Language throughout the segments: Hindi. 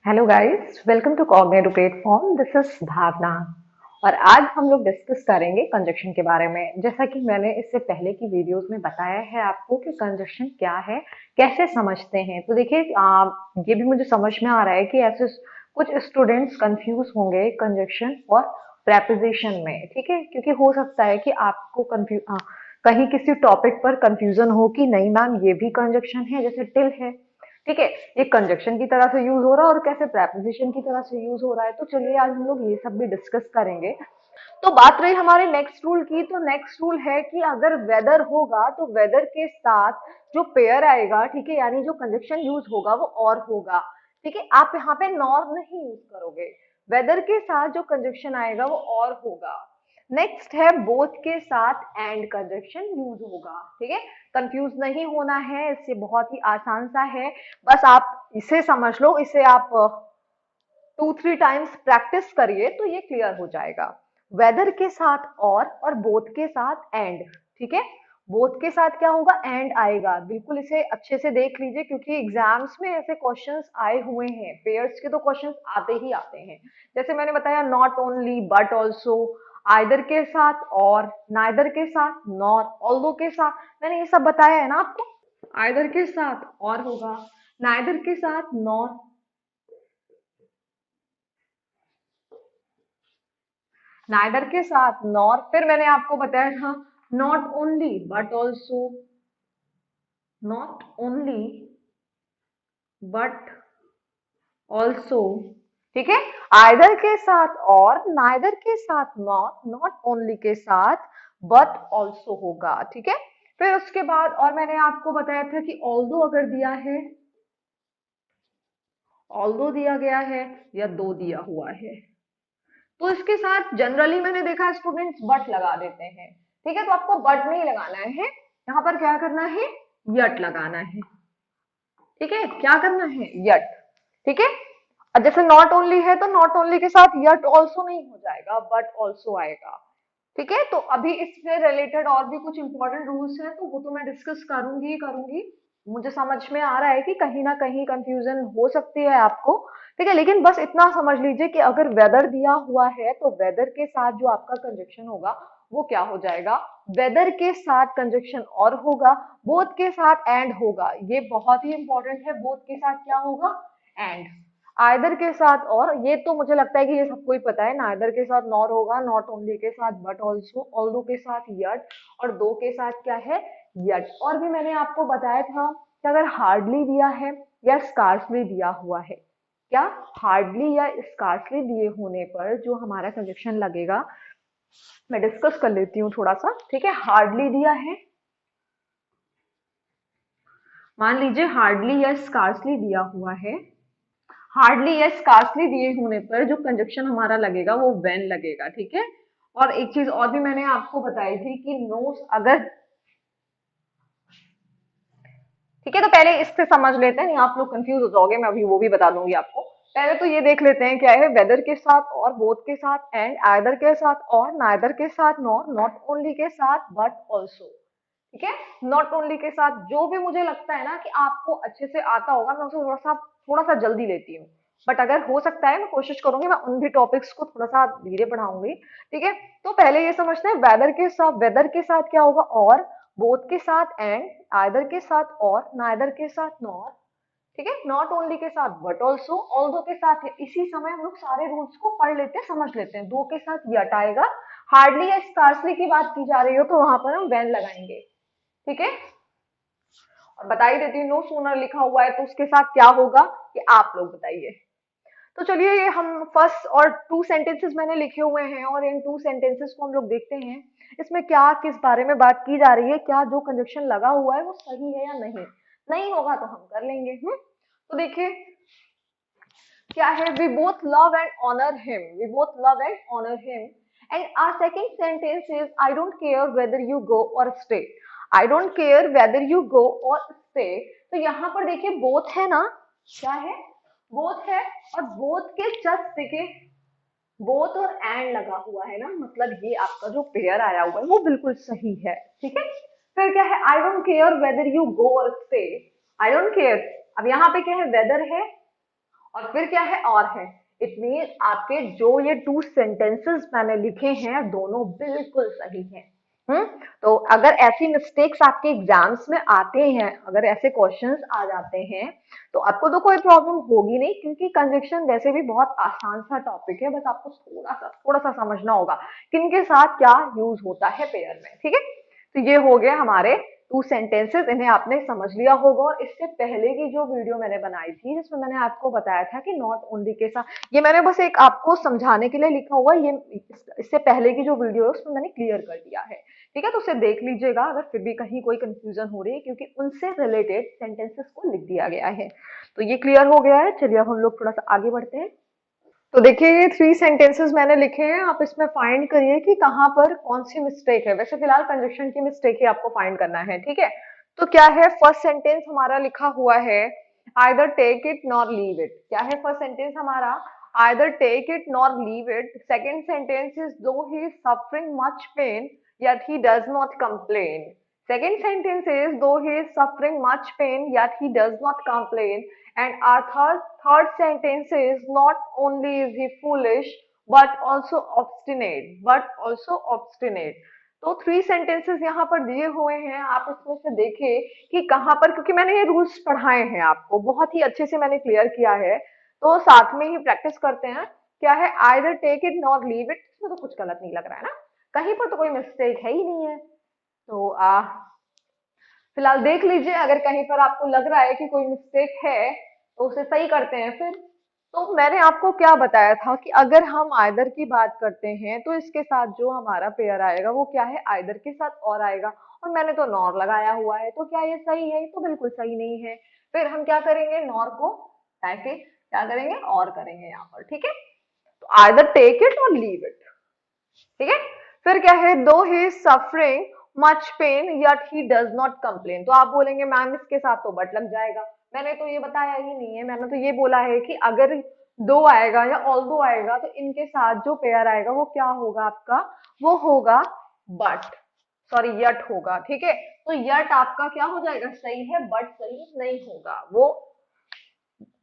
Hello guys, welcome to cognitive platform. This is Bhavna और आज हम लोग डिस्कस करेंगे कंजक्शन के बारे में। जैसा कि मैंने इससे पहले की वीडियोस में बताया है आपको कि कंजक्शन क्या है, कैसे समझते हैं। तो देखिए, ये भी मुझे समझ में आ रहा है कि ऐसे कुछ स्टूडेंट्स कंफ्यूज होंगे कंजक्शन और प्रेपोजिशन में, ठीक है। क्योंकि हो सकता है कि आपको कहीं किसी टॉपिक पर कंफ्यूजन हो कि नहीं मैम, ये भी कंजक्शन है, जैसे टिल है, ठीक है, ये कंजक्शन की तरह से यूज हो रहा है और कैसे प्रेपोजिशन की तरह से यूज हो रहा है। तो चलिए आज हम लोग ये सब भी डिस्कस करेंगे। तो बात रही हमारे नेक्स्ट रूल की, तो नेक्स्ट रूल है कि अगर वेदर होगा तो वेदर के साथ जो पेयर आएगा, ठीक है, यानी जो कंजक्शन यूज होगा वो और होगा, ठीक है। आप यहाँ पे नॉर नहीं यूज करोगे, वेदर के साथ जो कंजक्शन आएगा वो और होगा। नेक्स्ट है बोथ के साथ एंड कंजक्शन यूज होगा, ठीक है। कंफ्यूज नहीं होना है, इससे बहुत ही आसान सा है। बस आप इसे समझ लो, इसे आप 2-3 टाइम्स प्रैक्टिस करिए तो ये क्लियर हो जाएगा। वेदर के साथ और बोथ के साथ एंड, ठीक है। बोथ के साथ क्या होगा, एंड आएगा। बिल्कुल इसे अच्छे से देख लीजिए क्योंकि एग्जाम्स में ऐसे क्वेश्चंस आए हुए हैं, पेयर्स के तो क्वेश्चंस आते ही आते हैं। जैसे मैंने बताया, not only but also, either के साथ और, नाइदर के साथ नॉर, ऑल्दो के साथ, मैंने ये सब बताया है ना आपको। आइदर के साथ और होगा, नाइदर के साथ नॉर, नाइदर के साथ नॉर, फिर मैंने आपको बताया था not only but also, not only but also, ठीक है। आइदर के साथ और, नाइदर के साथ नॉट, नॉट ओनली के साथ बट ऑल्सो होगा, ठीक है। फिर उसके बाद और मैंने आपको बताया था कि ऑल्दो अगर दिया है, ऑल्दो दिया गया है या दो दिया हुआ है, तो इसके साथ जनरली मैंने देखा स्टूडेंट्स बट लगा देते हैं, ठीक है। तो आपको बट नहीं लगाना है, यहाँ पर क्या करना है, यट लगाना है, ठीक है। क्या करना है, यट, ठीक है। अब जैसे नॉट ओनली है तो नॉट ओनली के साथ यट ऑल्सो नहीं हो जाएगा, बट ऑल्सो आएगा, ठीक है। तो अभी इससे रिलेटेड और भी कुछ इंपॉर्टेंट रूल्स हैं तो वो तो मैं डिस्कस करूंगी ही करूंगी। मुझे समझ में आ रहा है कि कहीं ना कहीं कंफ्यूजन हो सकती है आपको, ठीक है। लेकिन बस इतना समझ लीजिए कि अगर वेदर दिया हुआ है तो वेदर के साथ जो आपका कंजक्शन होगा वो क्या हो जाएगा, वेदर के साथ कंजक्शन और होगा, बोथ के साथ एंड होगा। ये बहुत ही इंपॉर्टेंट है, बोथ के साथ क्या होगा, एंड। आइदर के साथ और, ये तो मुझे लगता है कि ये सबको ही पता है, नाइदर के साथ नॉर होगा, नॉट ओनली के साथ बट ऑल्सो, ऑल्दो के साथ यट, और दो के साथ क्या है, यट। और भी मैंने आपको बताया था कि अगर हार्डली दिया है या स्कार्सली दिया हुआ है, क्या हार्डली या स्कार्सली दिए होने पर जो हमारा कंजक्शन लगेगा, मैं डिस्कस कर लेती हूँ थोड़ा सा, ठीक है। हार्डली दिया है, मान लीजिए हार्डली या स्कार्सली दिया हुआ है, हार्डली या स्कार्सली दिए होने पर जो कंजक्शन हमारा लगेगा वो व्हेन लगेगा, ठीक है। और एक चीज और भी मैंने आपको बताई थी कि नो अगर, ठीक है। तो पहले इससे समझ लेते हैं, नहीं आप लोग कंफ्यूज हो जाओगे, मैं अभी वो भी बता दूंगी आपको। पहले तो ये देख लेते हैं क्या है, वेदर के साथ और, बोथ के साथ एंड, आइदर के साथ और, नाइदर के साथ नॉर, नॉट ओनली के साथ बट ऑल्सो, ठीक है। नॉट ओनली के साथ जो भी मुझे लगता है ना कि आपको अच्छे से आता होगा, मैं उसे थोड़ा सा जल्दी लेती हूँ। बट अगर हो सकता है मैं कोशिश करूंगी मैं उन भी टॉपिक्स को थोड़ा सा धीरे पढ़ाऊंगी, ठीक है। तो पहले ये समझते हैं, वेदर के साथ क्या होगा, और, बोथ के साथ एंड, आइदर के साथ और, नाइदर के साथ नॉर, ठीक है, नॉट ओनली के साथ बट ऑल्सो, ऑल्दो के साथ है। इसी समय हम लोग सारे रूल्स को पढ़ लेते हैं, समझ लेते हैं। दो के साथ यट आएगा, हार्डली या स्कार्सली की बात की जा रही हो तो वहां पर हम व्हेन लगाएंगे, ठीक है। और बता ही देती हूँ, नो सूनर लिखा हुआ है तो उसके साथ क्या होगा, ये आप लोग बताइए। तो चलिए, ये हम फर्स्ट और टू सेंटेंसेस मैंने लिखे हुए हैं और इन टू सेंटेंसेस को हम लोग देखते हैं इसमें क्या किस बारे में बात की जा रही है, क्या जो कंजक्शन लगा हुआ है वो सही है या नहीं। नहीं होगा तो हम कर लेंगे। तो देखिए क्या है, we both love and honour him, we both love and honour him, and our second sentence is I don't care whether you go or stay, I don't care whether you go or stay. तो यहाँ पर देखिए बोथ है ना, क्या है, बोथ है, और बोथ के जस्ट देखिए बोथ और एंड लगा हुआ है ना, मतलब ये आपका जो पेयर आया हुआ है वो बिल्कुल सही है, ठीक है। फिर क्या है, आई don't care whether you go or stay, I don't care, अब यहाँ पे क्या है, वेदर है और फिर क्या है, और है। इट मीन आपके जो ये टू सेंटेंसेस मैंने लिखे हैं दोनों बिल्कुल सही हैं। हम्म। तो अगर ऐसी मिस्टेक्स आपके एग्जाम्स में आते हैं, अगर ऐसे क्वेश्चंस आ जाते हैं, तो आपको तो कोई प्रॉब्लम होगी नहीं, क्योंकि कंजक्शन वैसे भी बहुत आसान सा टॉपिक है। बस आपको थोड़ा सा समझना होगा किनके साथ क्या यूज होता है पेयर में। ठीक है, तो ये हो गया हमारे टू सेंटेंसेस, इन्हें आपने समझ लिया होगा। और इससे पहले की जो वीडियो मैंने बनाई थी जिसमें मैंने आपको बताया था कि नॉट ओनली के साथ, ये मैंने बस एक आपको समझाने के लिए लिखा हुआ है, ये इससे पहले की जो वीडियो है उसमें मैंने क्लियर कर दिया है। ठीक है, तो उसे देख लीजिएगा अगर फिर भी कहीं कोई कंफ्यूजन हो रही है, क्योंकि उनसे रिलेटेड सेंटेंसेस को लिख दिया गया है। तो ये क्लियर हो गया है। चलिए अब हम लोग थोड़ा सा आगे बढ़ते हैं। तो देखिए ये थ्री सेंटेंसेस मैंने लिखे हैं, आप इसमें फाइंड करिए कि कहाँ पर कौन सी मिस्टेक है। वैसे फिलहाल कंजक्शन की मिस्टेक ही आपको फाइंड करना है। ठीक है, तो क्या है, फर्स्ट सेंटेंस हमारा लिखा हुआ है either take it nor leave it. क्या है फर्स्ट सेंटेंस हमारा, either take it nor leave it. Second sentence is though he is suffering much pain yet he does not complain. Second sentence is though he is suffering much pain yet he does not complain. And our third sentence is not only is he foolish but also obstinate, तो थ्री सेंटेंसेस यहाँ पर दिए हुए हैं। आप इसमें से देखिए कि कहाँ पर, क्योंकि मैंने ये रूल्स पढ़ाए हैं आपको बहुत ही अच्छे से, मैंने क्लियर किया है, तो साथ में ही प्रैक्टिस करते हैं। क्या है, either take it nor leave it, इसमें तो कुछ गलत नहीं लग रहा है ना, कहीं पर तो कोई मिस्टेक है ही नहीं है। तो फिलहाल देख लीजिए, अगर कहीं पर आपको लग रहा है कि कोई मिस्टेक है तो उसे सही करते हैं फिर। तो मैंने आपको क्या बताया था कि अगर हम आइदर की बात करते हैं तो इसके साथ जो हमारा पेयर आएगा वो क्या है, आइदर के साथ और आएगा। और मैंने तो नॉर लगाया हुआ है, तो क्या ये सही है? ये तो बिल्कुल सही नहीं है। फिर हम क्या करेंगे, नॉर को ऐसे क्या करेंगे, और करेंगे यहाँ पर। ठीक है, तो either take it or leave it. ठीक है, फिर क्या है, though he suffering much pain yet he does not complain. तो आप बोलेंगे मैम इसके साथ तो बट लग जाएगा। मैंने तो ये बताया ही नहीं है, मैंने तो ये बोला है कि अगर दो आएगा या ऑल दो आएगा तो इनके साथ जो पेयर आएगा वो क्या होगा आपका, वो होगा बट, सॉरी यट होगा। ठीक है, तो यट आपका क्या हो जाएगा, सही है, बट सही नहीं होगा, वो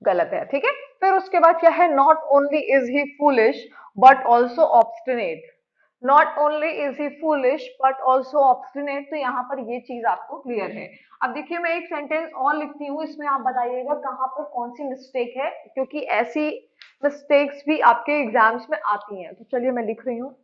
गलत है। ठीक है, फिर उसके बाद क्या है, not only is he foolish but also obstinate. Not only is he foolish but also obstinate, तो यहाँ पर ये चीज आपको क्लियर है। अब देखिए मैं एक सेंटेंस और लिखती हूँ, इसमें आप बताइएगा कहाँ पर कौन सी मिस्टेक है, क्योंकि ऐसी मिस्टेक्स भी आपके एग्जाम्स में आती हैं। तो चलिए मैं लिख रही हूँ।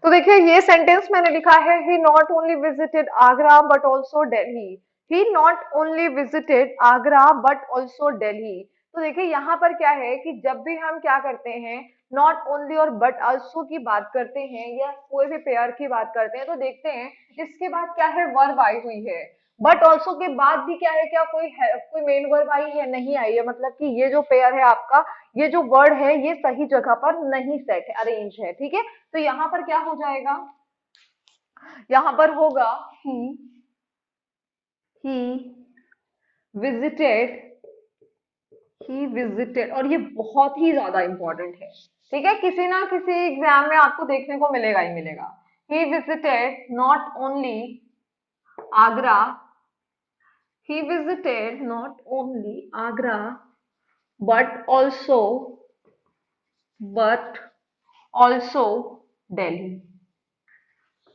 तो देखिए ये सेंटेंस मैंने लिखा है, he not only visited Agra but also Delhi. He not only visited Agra but also Delhi. तो देखिए यहाँ पर क्या है कि जब भी हम क्या करते हैं, नॉट ओनली और बट ऑल्सो की बात करते हैं या कोई भी पेयर की बात करते हैं, तो देखते हैं इसके बाद क्या है, वर्ब आई हुई है। बट ऑल्सो के बाद भी क्या है, क्या कोई है, कोई मेन वर्ब आई है, नहीं आई है। मतलब कि ये जो पेयर है आपका, ये जो वर्ड है ये सही जगह पर नहीं सेट है, अरेंज है। ठीक है, तो यहाँ पर क्या हो जाएगा, यहाँ पर होगा ही विजिटेड, ही विजिटेड, और ये बहुत ही ज्यादा इंपॉर्टेंट है। ठीक है, किसी ना किसी एग्जाम में आपको देखने को मिलेगा ही मिलेगा। He visited not only Agra, he visited not only Agra but also but also Delhi।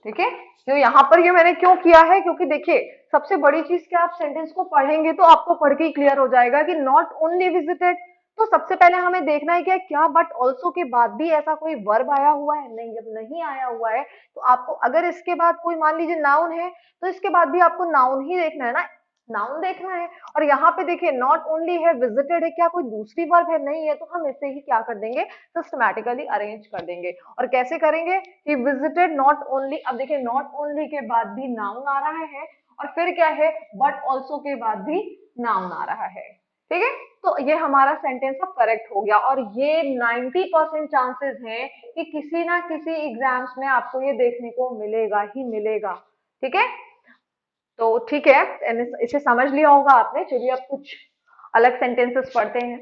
ठीक है, तो यहाँ पर ये मैंने क्यों किया है, क्योंकि देखिए सबसे बड़ी चीज क्या, आप सेंटेंस को पढ़ेंगे तो आपको पढ़ के ही क्लियर हो जाएगा कि नॉट ओनली विजिटेड, तो सबसे पहले हमें देखना है क्या बट ऑल्सो के बाद भी ऐसा कोई वर्ब आया हुआ है, नहीं। जब नहीं आया हुआ है तो आपको, अगर इसके बाद कोई मान लीजिए नाउन है तो इसके बाद भी आपको नाउन ही देखना है ना, नाउन देखना है। और यहाँ पे देखिए नॉट ओनली है, विजिटेड है, क्या कोई दूसरी वर्ब है, नहीं है, तो हम इसे ही क्या कर देंगे, सिस्टमैटिकली अरेंज कर देंगे। और कैसे करेंगे, ही विजिटेड नॉट ओनली, अब देखिए नॉट ओनली के बाद भी नाउन आ रहा है और फिर क्या है, बट ऑल्सो के बाद भी नाउन आ रहा है। ठीक है, तो ये हमारा सेंटेंस अब करेक्ट हो गया। और ये 90% चांसेस हैं कि किसी ना किसी एग्जाम्स में आपको ये देखने को मिलेगा ही मिलेगा। ठीक है, तो ठीक है, इसे समझ लिया होगा आपने। चलिए अब कुछ अलग सेंटेंसेस पढ़ते हैं।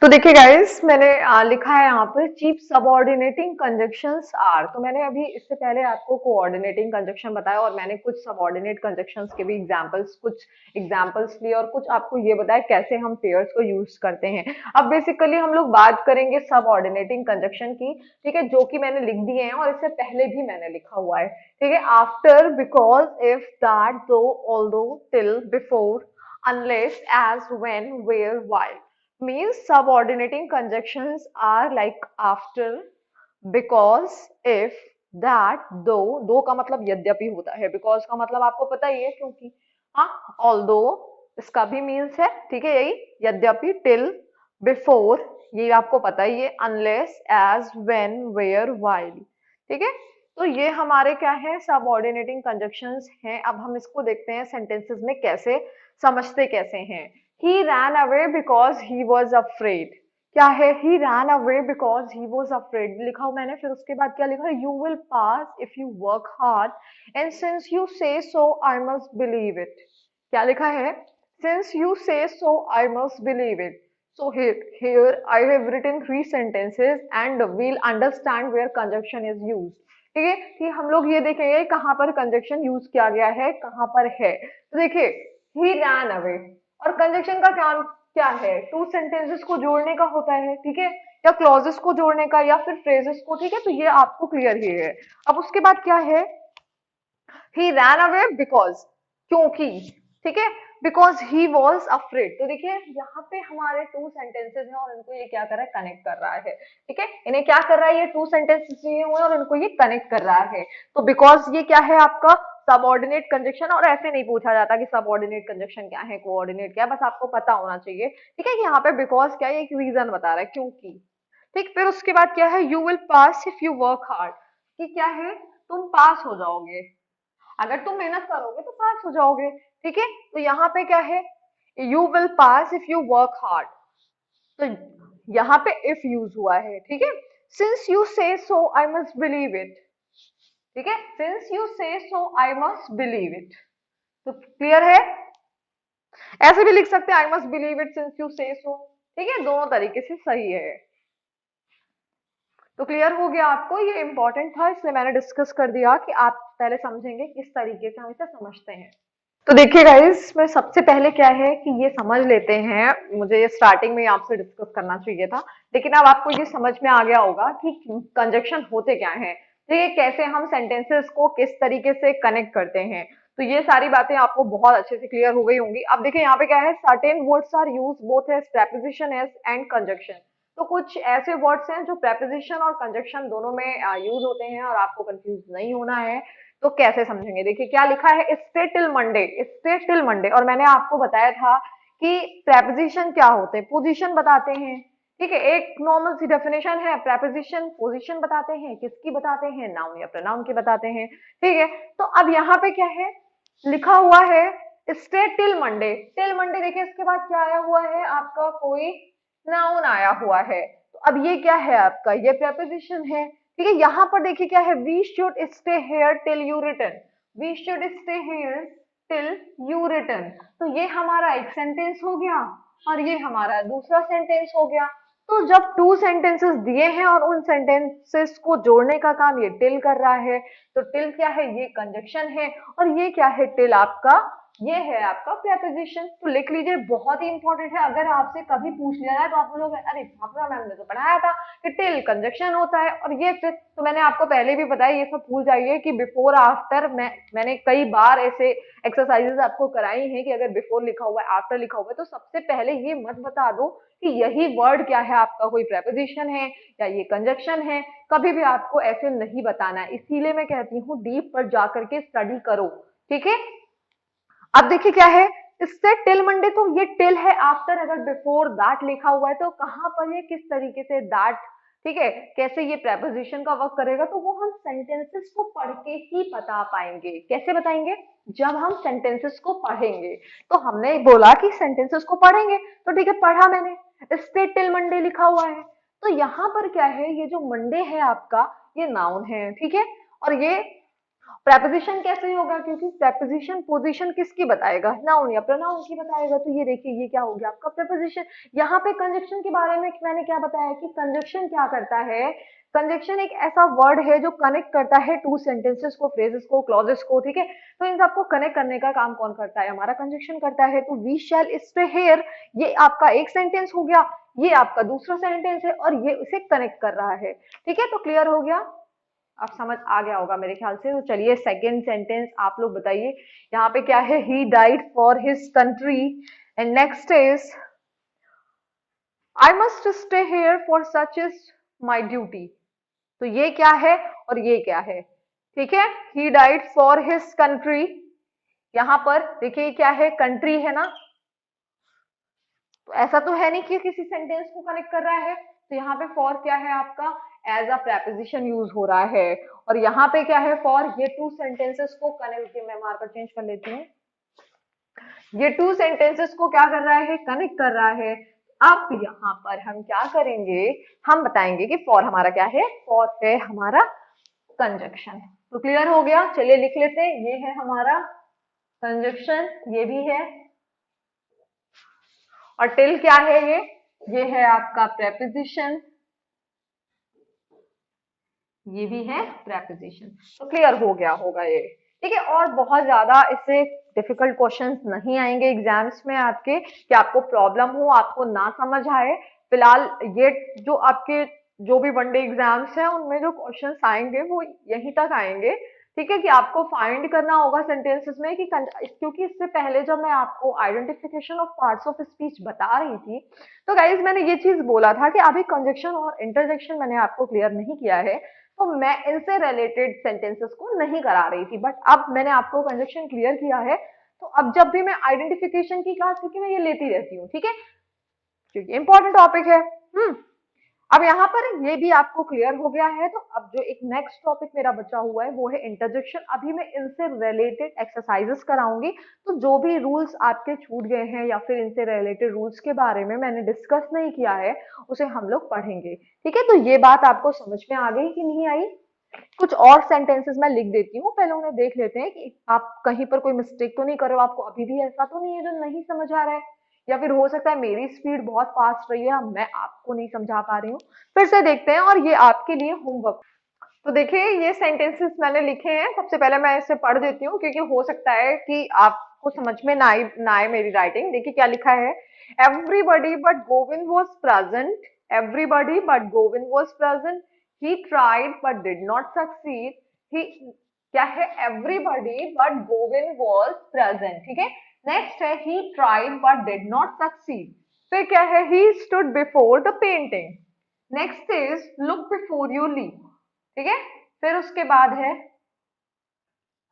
तो देखिए गाइस, मैंने लिखा है यहाँ पर चीफ सबऑर्डिनेटिंग कंजक्शंस आर। तो मैंने अभी इससे पहले आपको कोऑर्डिनेटिंग कंजक्शन बताया और मैंने कुछ सबऑर्डिनेट कंजक्शंस के भी एग्जांपल्स लिए और कुछ आपको ये बताया कैसे हम पेयर्स को यूज करते हैं। अब बेसिकली हम लोग बात करेंगे सबऑर्डिनेटिंग कंजक्शन की, ठीक है, जो कि मैंने लिख दिए हैं और इससे पहले भी मैंने लिखा हुआ है, ठीक है। आफ्टर, बिकॉज, इफ, दैट, दो, although, till, before, unless, as, when, where, while means subordinating conjunctions are like after, because, if, that, though। दो का मतलब यद्यपि होता है, because का मतलब आपको पता ही है क्योंकि, हाँ, although इसका भी मीन्स है, ठीक है, यही यद्यपि, till, before ये आपको पता ही है, unless, as, when, where, while, ठीक है। तो ये हमारे क्या है, सबऑर्डिनेटिंग कंजक्शंस हैं। अब हम इसको देखते हैं सेंटेंसेस में कैसे समझते कैसे हैं। He ran away because he was afraid। क्या है, he ran away because he was afraid लिखा हूं मैंने, फिर उसके बाद क्या लिखा है, you will pass if you work hard and since you say so I must believe it। क्या लिखा है, since you say so I must believe it। So here I have written three sentences and we'll understand where conjunction is used। ठीक है, कि हम लोग ये देखेंगे कहाँ पर कंजक्शन यूज किया गया है, कहाँ पर है। तो देखिए, ही रैन अवे, और कंजक्शन का काम क्या है, टू सेंटेंसेस को जोड़ने का होता है, ठीक है, या क्लॉजेस को जोड़ने का या फिर फ्रेजेस को, ठीक है। तो ये आपको क्लियर ही है। अब उसके बाद क्या है, ही रैन अवे बिकॉज, क्योंकि, ठीक है, बिकॉज ही वॉज अफ्रेड। तो देखिए यहाँ पे हमारे टू सेंटेंसेस हैं और इनको ये क्या कर रहा है, कनेक्ट कर रहा है, ठीक है, इन्हें क्या कर रहा है, ये टू सेंटेंसेस दिए हुए हैं और इनको ये कनेक्ट कर रहा है। तो बिकॉज ये क्या है आपका सबऑर्डिनेट कंजक्शन, और ऐसे नहीं पूछा जाता कि सबऑर्डिनेट कंजक्शन क्या है, कोऑर्डिनेट क्या है, बस आपको पता होना चाहिए, ठीक है, कि यहाँ पे बिकॉज क्या है, एक रीजन बता रहा है, क्योंकि, ठीक। फिर उसके बाद क्या है, you will pass if you work hard, कि क्या है, तुम पास हो जाओगे, अगर तुम मेहनत करोगे तो पास हो जाओगे, ठीक है। तो यहाँ पे क्या है, you will pass if you work hard. तो यहाँ पे इफ यूज हुआ है, ठीक है। सिंस यू से सो आई मस्ट बिलीव इट, ठीक है, सिंस यू से सो आई मस्ट बिलीव इट। तो क्लियर है, ऐसे भी लिख सकते हैं, I must believe it since you से सो, ठीक है, दोनों तरीके से सही है। तो क्लियर हो गया आपको, ये इंपॉर्टेंट था इसलिए मैंने डिस्कस कर दिया कि आप पहले समझेंगे किस तरीके से हम इसे समझते हैं। तो देखिए गाइस, मैं सबसे पहले क्या है कि ये समझ लेते हैं, मुझे ये स्टार्टिंग में आपसे डिस्कस करना चाहिए था, लेकिन अब आपको ये समझ में आ गया होगा कि कंजक्शन होते क्या हैं, तो ये कैसे हम सेंटेंसेस को किस तरीके से कनेक्ट करते हैं। तो ये सारी बातें आपको बहुत अच्छे से क्लियर हो गई होंगी। अब देखिए यहाँ पे क्या है, certain words are use both as preposition as and conjunction. तो कुछ ऐसे वर्ड्स हैं जो प्रेपोजिशन और कंजक्शन दोनों में यूज होते हैं और आपको कंफ्यूज नहीं होना है। तो कैसे समझेंगे, देखिए क्या लिखा है, stay till Monday, stay till Monday. और मैंने आपको बताया था कि प्रेपोजिशन क्या होते हैं, पोजीशन बताते हैं, ठीक है, एक नॉर्मल सी डेफिनेशन है, प्रेपोजिशन पोजीशन बताते हैं, किसकी बताते हैं, नाउन या प्रोनाउन की बताते हैं, ठीक है। तो अब यहाँ पे क्या है, लिखा हुआ है stay till Monday, till Monday, देखिए इसके बाद क्या आया हुआ है आपका, कोई नाउन आया हुआ है। तो अब ये क्या है आपका, ये प्रेपोजिशन है, ठीक है। यहाँ पर देखिए क्या है, we should stay here till you return, we should stay here till you return. तो ये हमारा एक सेंटेंस हो गया और ये हमारा दूसरा सेंटेंस हो गया। तो जब टू सेंटेंसेस दिए हैं और उन सेंटेंसेस को जोड़ने का काम ये टिल कर रहा है, तो टिल क्या है, ये कंजक्शन है, और ये क्या है, टिल आपका, ये है आपका प्रेपोजिशन। तो लिख लीजिए, बहुत ही इंपॉर्टेंट है। अगर आपसे कभी पूछ लिया जाए तो आप लोग, अरे भावना मैम ने तो पढ़ाया था कि टिल कंजक्शन होता है और ये फिर, तो मैंने आपको पहले भी बताया, ये सब भूल जाइए कि बिफोर आफ्टर, मैंने कई बार ऐसे एक्सरसाइजेस आपको कराई हैं कि अगर बिफोर लिखा हुआ है, आफ्टर लिखा हुआ है, तो सबसे पहले ये मत बता दो कि यही वर्ड क्या है आपका, कोई प्रेपोजिशन है या ये कंजक्शन है। कभी भी आपको ऐसे नहीं बताना है, इसीलिए मैं कहती हूँ डीप पर जाकर के स्टडी करो, ठीक है। अब देखिए क्या है, इससे टिल मंडे, तो ये टिल है, आफ्टर अगर बिफोर दैट लिखा हुआ है तो कहां पर ये किस तरीके से दैट, ठीक है, कैसे ये प्रेपोजिशन का वर्क करेगा, तो वो हम सेंटेंसेस को पढ़ के ही बता पाएंगे। कैसे बताएंगे, जब हम सेंटेंसेस को पढ़ेंगे। तो हमने बोला कि सेंटेंसेस को पढ़ेंगे, तो ठीक है, पढ़ा मैंने, स्टे टिल मंडे लिखा हुआ है। तो यहाँ पर क्या है, ये जो मंडे है आपका, ये नाउन है, ठीक है, और ये प्रेपोजिशन कैसे होगा, क्योंकि प्रेपोजिशन पोजीशन किसकी बताएगा, नाउन या प्रोनाउन की बताएगा। तो ये देखिए ये क्या हो गया आपका प्रेपोजिशन। यहाँ पे कंजक्शन के बारे में मैंने क्या बताया कि कंजक्शन क्या करता है, कंजक्शन एक ऐसा वर्ड है जो कनेक्ट करता है टू सेंटेंसेस को, फ्रेजेस को, क्लॉजेस को, ठीक है। तो इन सबको कनेक्ट करने का काम कौन करता है, हमारा कंजक्शन करता है। तो वी शैल स्टे हियर, ये आपका एक सेंटेंस हो गया, ये आपका दूसरा सेंटेंस है और ये इसे कनेक्ट कर रहा है, ठीक है। तो क्लियर हो गया, अब समझ आ गया होगा मेरे ख्याल से। तो चलिए सेकंड सेंटेंस आप लोग बताइए, यहाँ पे क्या है, he died for his country and next is I must stay here for such is my duty. तो ये क्या है और ये क्या है, ठीक है। He died for his country, यहाँ पर देखिए क्या है, कंट्री है ना, तो ऐसा तो है नहीं कि किसी सेंटेंस को कनेक्ट कर रहा है। तो यहाँ पे फॉर क्या है आपका, एज अ प्रेपोजिशन यूज हो रहा है। और यहाँ पे क्या है, फॉर, ये टू सेंटेंसेस को कनेक्ट, मैं मार्कर चेंज कर लेती हूँ, ये टू सेंटेंसेस को क्या कर रहा है, कनेक्ट कर रहा है। अब यहाँ पर हम क्या करेंगे, हम बताएंगे कि फॉर हमारा क्या है, फॉर है हमारा कंजक्शन। तो क्लियर हो गया, चलिए लिख लेते हैं, ये है हमारा कंजक्शन, ये भी है, और टिल क्या है, ये है आपका प्रेपोजिशन, ये भी है प्रेपोजिशन। तो क्लियर हो गया होगा ये, ठीक है। और बहुत ज्यादा इससे डिफिकल्ट क्वेश्चंस नहीं आएंगे एग्जाम्स में आपके, कि आपको प्रॉब्लम हो, आपको ना समझ आए। फिलहाल ये जो आपके जो भी वनडे एग्जाम्स हैं उनमें जो क्वेश्चंस आएंगे वो यहीं तक आएंगे, ठीक है। कि आपको फाइंड करना होगा सेंटेंसेस में कि क्योंकि इससे पहले जब मैं आपको identification of parts of speech बता रही थी, तो गाइज मैंने ये चीज बोला था कि अभी कंजक्शन और इंटरजेक्शन मैंने आपको क्लियर नहीं किया है, तो मैं इनसे रिलेटेड सेंटेंसेस को नहीं करा रही थी। बट अब मैंने आपको कंजक्शन क्लियर किया है, तो अब जब भी मैं आइडेंटिफिकेशन की क्लास, क्योंकि मैं ये लेती रहती हूँ, ठीक है, क्योंकि इंपॉर्टेंट टॉपिक है। अब यहाँ पर ये भी आपको क्लियर हो गया है। तो अब जो एक नेक्स्ट टॉपिक मेरा बचा हुआ है वो है इंटरजेक्शन। अभी मैं इनसे रिलेटेड एक्सरसाइजेस कराऊंगी, तो जो भी रूल्स आपके छूट गए हैं या फिर इनसे रिलेटेड रूल्स के बारे में मैंने डिस्कस नहीं किया है, उसे हम लोग पढ़ेंगे, ठीक है। तो ये बात आपको समझ में आ गई कि नहीं आई। कुछ और सेंटेंसेस मैं लिख देती हूँ, पहले उन्हें देख लेते हैं कि आप कहीं पर कोई मिस्टेक तो नहीं कर रहे हो, आपको अभी भी ऐसा तो नहीं है जो नहीं समझ आ रहा है, या फिर हो सकता है मेरी स्पीड बहुत फास्ट रही है, मैं आपको नहीं समझा पा रही हूँ। फिर से देखते हैं, और ये आपके लिए होमवर्क। तो देखिए ये सेंटेंसेस मैंने लिखे हैं, सबसे पहले मैं इसे पढ़ देती हूँ, क्योंकि हो सकता है कि आपको समझ में ना आए मेरी राइटिंग। देखिए क्या लिखा है, everybody but Govind was present, everybody but Govind was present, he tried but did not succeed, he, क्या है, everybody but Govind was present, ठीक है। नेक्स्ट है he tried but did not succeed, फिर क्या है, he stood before the painting, next is look before you leave, ठीक है। फिर उसके बाद है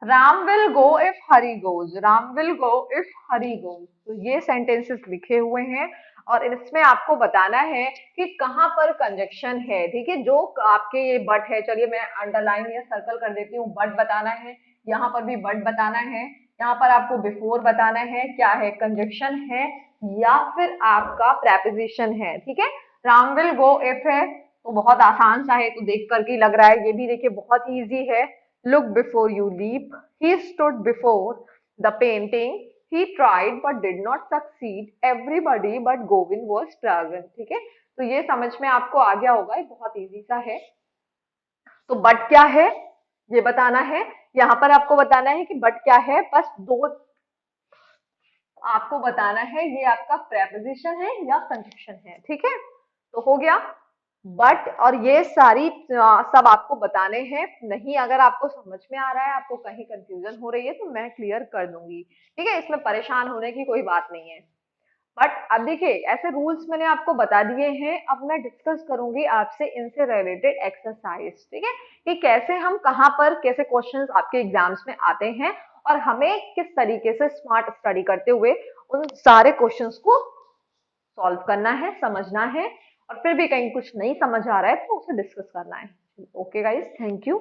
Ram will go if Hari goes, Ram will go if Hari goes. तो ये सेंटेंसेस लिखे हुए हैं, और इसमें आपको बताना है कि कहाँ पर कंजक्शन है, ठीक है। जो आपके ये बट है, चलिए मैं अंडरलाइन या सर्कल कर देती हूँ, बट बताना है, यहाँ पर भी बट बताना है, यहाँ पर आपको बिफोर बताना है, क्या है, कंजक्शन है या फिर आपका प्रेपोजिशन है, ठीक है। राम विल गो इफ है तो बहुत आसान सा है, तो देख करके लग रहा है, ये भी देखिए बहुत इजी है। Look before you leap. He stood before the painting. He tried but did not succeed. Everybody but Govind was present. ठीक है, तो ये समझ में आपको आ गया होगा, ये बहुत इजी सा है। तो बट क्या है ये बताना है, यहाँ पर आपको बताना है कि बट क्या है, बस दो आपको बताना है, ये आपका प्रेपोजिशन है या कंजक्शन है, ठीक है। तो हो गया बट, और ये सारी सब आपको बताने हैं। नहीं अगर आपको समझ में आ रहा है, आपको कहीं कंफ्यूजन हो रही है, तो मैं क्लियर कर दूंगी, ठीक है। इसमें परेशान होने की कोई बात नहीं है। बट अब देखिए ऐसे रूल्स मैंने आपको बता दिए हैं, अब मैं डिस्कस करूंगी आपसे इनसे रिलेटेड एक्सरसाइज, ठीक है, कि कैसे हम कहाँ पर कैसे क्वेश्चंस आपके एग्जाम्स में आते हैं, और हमें किस तरीके से स्मार्ट स्टडी करते हुए उन सारे क्वेश्चंस को सॉल्व करना है, समझना है, और फिर भी कहीं कुछ नहीं समझ आ रहा है तो उसे डिस्कस करना है। Okay guys, thank you.